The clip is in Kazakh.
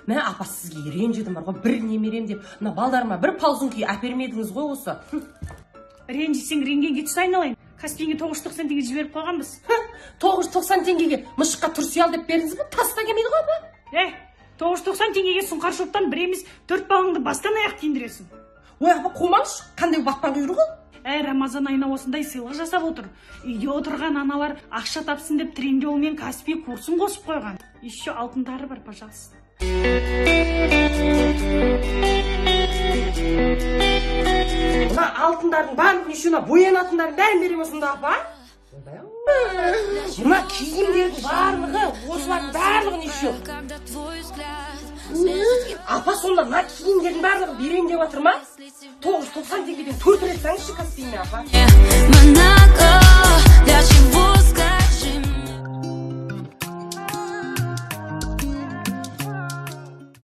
Мә апа сізге ренжідім бар ғой, бір немерем деп, мына балдарыма бір паузыңки әпермедіңіз ғой осы. Ренжісең ренгенге түс айналайын. Каспиңге 990 теңге жіберіп қойғанбыз. 990 теңгеге мышыққа тұрси ал деп бердіңіз бе? Таста келмейді ғой апа. 990 теңгеге сұңқар шоптан бір емес 4 балыңды бастан аяқ киіндіресің. Ой апа қумаңызшы, қандай батпан құйрығы ғой. Рамазан айына осындай сыйлық жасап отыр. Үйде отырған аналар ақша тапсын деп Трендиол мен Каспи курсын қосып қойған. Еще алтындары бар, пожалуйста. Мына алтындардың барлығын үшіна боянатындардың бәрін беремін сонда апа. Мына киімдердің барлығы, осылардың барлығын еще. Апа сонда мына киімдердің барлығын берейін деп жатыр ма? 990 теңгеден 4 рет саңызшы Каспиңе апа.